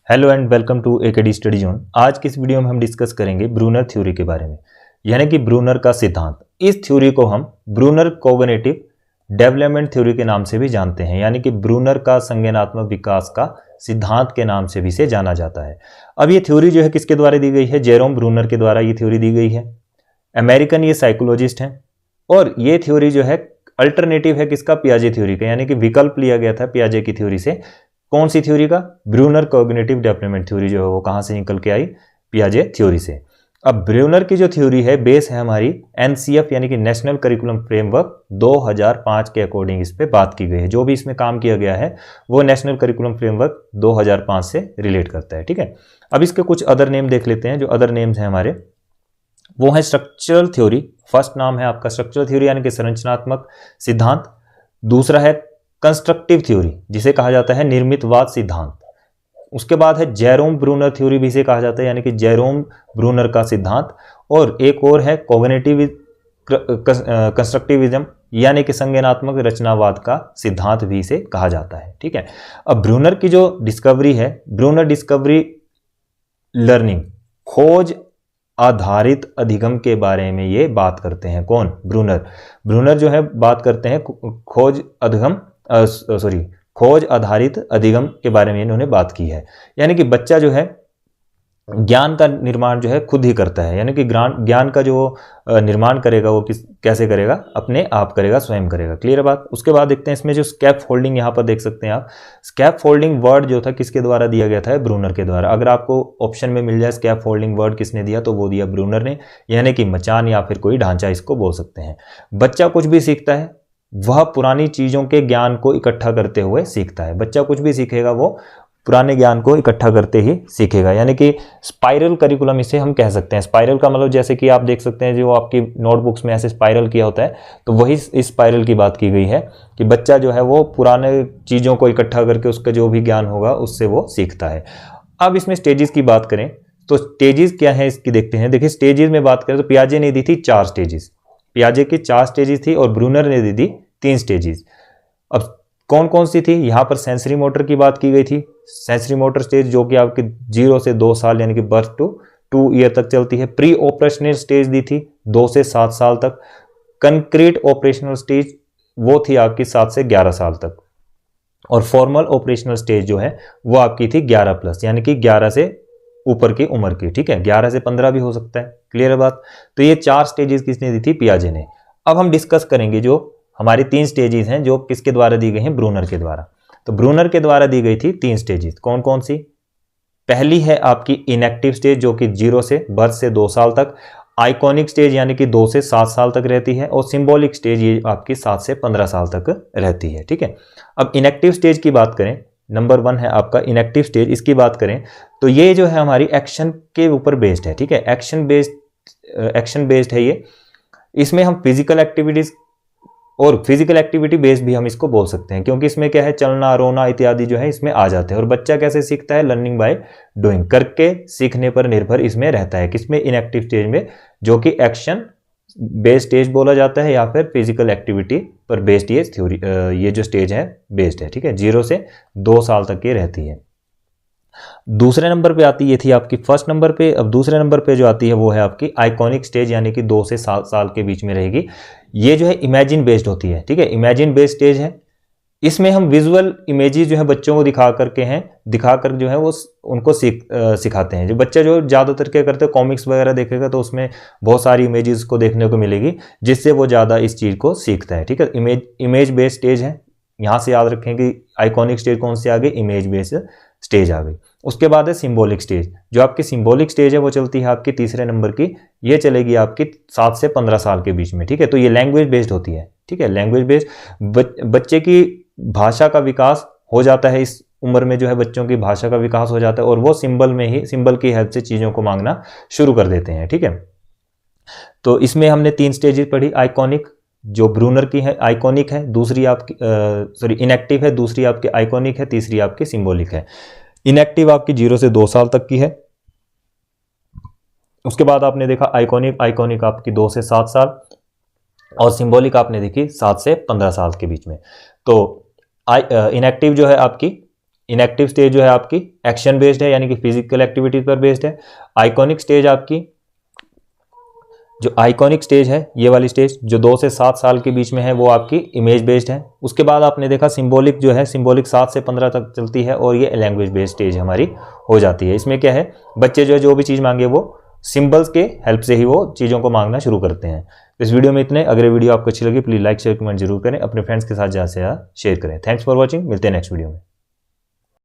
Hello and welcome to AKD study zone. आज की इस वीडियो में हम डिस्कस करेंगे ब्रूनर थ्योरी के बारे में, यानी कि ब्रूनर का सिद्धांत। इस थ्योरी को हम ब्रूनर कॉग्निटिव डेवलपमेंट थ्योरी के नाम से भी जानते हैं, यानी कि ब्रूनर का संज्ञानात्मक विकास का सिद्धांत के नाम से भी इसे जाना जाता है। अब ये थ्योरी जो है किसके द्वारा दी गई है? जेरोम ब्रूनर के द्वारा ये थ्योरी दी गई है। अमेरिकन ये साइकोलॉजिस्ट हैं और ये थ्योरी जो है अल्टरनेटिव है किसका? पियाजे थ्योरी का, यानी कि विकल्प लिया गया था पियाजे की थ्योरी से। कौन सी थ्योरी का? ब्रूनर कॉग्निटिव डेवलपमेंट थ्योरी जो है वो कहां से निकल के आई? पियाजे थ्योरी से। अब ब्रूनर की जो थ्योरी है बेस है हमारी एनसीएफ यानी कि नेशनल करिकुलम फ्रेमवर्क 2005 के अकॉर्डिंग इस पे बात की गई है। जो भी इसमें काम किया गया है वो नेशनल करिकुलम फ्रेमवर्क 2005 से रिलेट करता है। ठीक है, अब इसके कुछ अदर नेम देख लेते हैं। जो अदर नेम्स हैं हमारे वो है स्ट्रक्चरल थ्योरी। फर्स्ट नाम है आपका स्ट्रक्चरल थ्योरी यानी कि संरचनात्मक सिद्धांत। दूसरा है कंस्ट्रक्टिव थ्योरी जिसे कहा जाता है निर्मितवाद सिद्धांत। उसके बाद है जेरोम ब्रूनर थ्योरी भी इसे कहा जाता है, यानी कि जेरोम ब्रूनर का सिद्धांत। और एक और है कॉग्निटिव कंस्ट्रक्टिविज्म यानी कि संज्ञानात्मक रचनावाद का सिद्धांत भी इसे कहा जाता है। ठीक है, अब ब्रूनर की जो डिस्कवरी है, ब्रूनर डिस्कवरी लर्निंग खोज आधारित अधिगम के बारे में ये बात करते हैं। कौन? ब्रूनर जो है बात करते हैं खोज आधारित अधिगम के बारे में इन्होंने बात की है। यानी कि बच्चा जो है ज्ञान का निर्माण जो है खुद ही करता है, यानी कि ज्ञान का जो निर्माण करेगा वो कैसे करेगा? अपने आप करेगा, स्वयं करेगा। क्लियर है बात? उसके बाद देखते हैं इसमें जो स्कैप फोल्डिंग यहाँ पर देख सकते हैं आप। स्कैप फोल्डिंग वर्ड जो था किसके द्वारा दिया गया था? ब्रूनर के द्वारा। अगर आपको ऑप्शन में मिल जाए स्कैप फोल्डिंग वर्ड किसने दिया तो वो दिया ब्रूनर ने, यानी कि मचान या फिर कोई ढांचा इसको बोल सकते हैं। बच्चा कुछ भी सीखता है वह पुरानी चीजों के ज्ञान को इकट्ठा करते हुए सीखता है। बच्चा कुछ भी सीखेगा वो पुराने ज्ञान को इकट्ठा करते ही सीखेगा, यानी कि स्पाइरल करिकुलम इसे हम कह सकते हैं। स्पाइरल का मतलब जैसे कि आप देख सकते हैं जो आपकी नोटबुक्स में ऐसे स्पाइरल किया होता है, तो वही इस स्पाइरल की बात की गई है कि बच्चा जो है वो पुराने चीज़ों को इकट्ठा करके उसका जो भी ज्ञान होगा उससे वो सीखता है। अब इसमें स्टेजेस की बात करें तो स्टेजेस क्या है इसकी देखते हैं। देखिए स्टेजेस में बात करें तो पियाजे ने दी थी 4 स्टेजेस। पियाजे की 4 स्टेजेस थी और ब्रूनर ने दी थी 3 स्टेजेस। अब कौन कौन सी थी? यहाँ पर सेंसरी मोटर की बात की गई थी। सेंसरी मोटर स्टेज जो कि आपकी 0 से 2 साल यानी कि बर्थ टू 2 ईयर तक चलती है। प्री ऑपरेशनल स्टेज दी थी 2 से 7 साल तक। कंक्रीट ऑपरेशनल स्टेज वो थी आपकी 7 से 11 साल तक। और फॉर्मल ऑपरेशनल स्टेज जो है वो आपकी थी 11+ यानी कि 11 से ऊपर की उम्र की। ठीक है, 11 से 15 भी हो सकता है। क्लियर है बात? तो ये 4 स्टेजेस किसने दी थी? पियाजे ने। अब हम डिस्कस करेंगे जो हमारी 3 स्टेजेस हैं जो किसके द्वारा दी गई हैं? ब्रूनर के द्वारा। तो ब्रूनर के द्वारा दी गई थी 3 स्टेजेस। कौन कौन सी? पहली है आपकी इनएक्टिव स्टेज जो कि 0 से बर्थ से 2 साल तक। आइकॉनिक स्टेज यानी कि 2 से 7 साल तक रहती है। और सिंबॉलिक स्टेज ये आपकी 7 से 15 साल तक रहती है। ठीक है, अब इनएक्टिव स्टेज की बात करें, नंबर 1 है आपका इनएक्टिव स्टेज। इसकी बात करें तो ये जो है हमारी एक्शन के ऊपर बेस्ड है। ठीक है, एक्शन बेस्ड है ये। इसमें हम फिजिकल एक्टिविटीज और फिजिकल एक्टिविटी बेस्ड भी हम इसको बोल सकते हैं, क्योंकि इसमें क्या है चलना रोना इत्यादि जो है इसमें आ जाते हैं। और बच्चा कैसे सीखता है? लर्निंग बाय डूइंग, करके सीखने पर निर्भर इसमें रहता है। किसमें? इनएक्टिव स्टेज में, जो कि एक्शन बेस्ड स्टेज बोला जाता है या फिर फिजिकल एक्टिविटी पर बेस्ड ये थ्योरी ये जो स्टेज है बेस्ड है। ठीक है, 0 से 2 साल तक ये रहती है। दूसरे नंबर पे आती, ये थी आपकी फर्स्ट नंबर पे। अब दूसरे नंबर पे जो आती है वो है आपकी आइकॉनिक स्टेज यानी कि 2 से 7 साल के बीच में रहेगी। ये जो है इमेजिन बेस्ड होती है। ठीक है, इमेजिन बेस्ड स्टेज है। इसमें हम विजुअल इमेजेस जो है बच्चों को दिखाकर जो है वो उनको सिखाते हैं। जो बच्चा जो ज़्यादातर क्या करते हैं कॉमिक्स वगैरह देखेगा तो उसमें बहुत सारी इमेजेस को देखने को मिलेगी जिससे वो ज़्यादा इस चीज़ को सीखता है। ठीक है, इमेज बेस्ड स्टेज है। यहाँ से याद रखें कि आइकॉनिक स्टेज कौन सी आ गई? इमेज बेस्ड स्टेज आ गई। उसके बाद है सिंबॉलिक स्टेज। जो आपकी सिंबॉलिक स्टेज है वो चलती है आपकी तीसरे नंबर की। ये चलेगी आपकी 7 से 15 साल के बीच में। ठीक है, तो ये लैंग्वेज बेस्ड होती है। ठीक है, लैंग्वेज बेस्ड बच्चे की भाषा का विकास हो जाता है। इस उम्र में जो है बच्चों की भाषा का विकास हो जाता है और वो सिंबल की हेल्प से चीज़ों को मांगना शुरू कर देते हैं। ठीक है, तो इसमें हमने 3 स्टेजेस पढ़ी। आइकॉनिक जो ब्रूनर की है आइकॉनिक है, दूसरी आपकी इनएक्टिव है, दूसरी आपकी आइकॉनिक है, तीसरी आपकी सिंबॉलिक है। इनएक्टिव आपकी 0 से 2 साल तक की है। उसके बाद आपने देखा आइकॉनिक आपकी 2 से 7 साल और सिंबॉलिक आपने देखी 7 से 15 साल के बीच में। तो इनएक्टिव जो है आपकी इनएक्टिव स्टेज जो है आपकी एक्शन बेस्ड है, यानी कि फिजिकल एक्टिविटीज पर बेस्ड है। आइकॉनिक स्टेज आपकी, जो आइकॉनिक स्टेज है ये वाली स्टेज जो 2 से 7 साल के बीच में है, वो आपकी इमेज बेस्ड है। उसके बाद आपने देखा सिंबॉलिक जो है, सिंबॉलिक 7 से 15 तक चलती है और ये लैंग्वेज बेस्ड स्टेज हमारी हो जाती है। इसमें क्या है, बच्चे जो है जो भी चीज़ मांगे वो सिंबल्स के हेल्प से ही वो चीज़ों को मांगना शुरू करते हैं। इस वीडियो में इतने। अगर वीडियो आपको अच्छी लगी प्लीज़ लाइक शेयर कमेंट जरूर करें, अपने फ्रेंड्स के साथ ज़्यादा से ज़्यादा शेयर करें। थैंक्स फॉर वॉचिंग, मिलते हैं नेक्स्ट वीडियो में।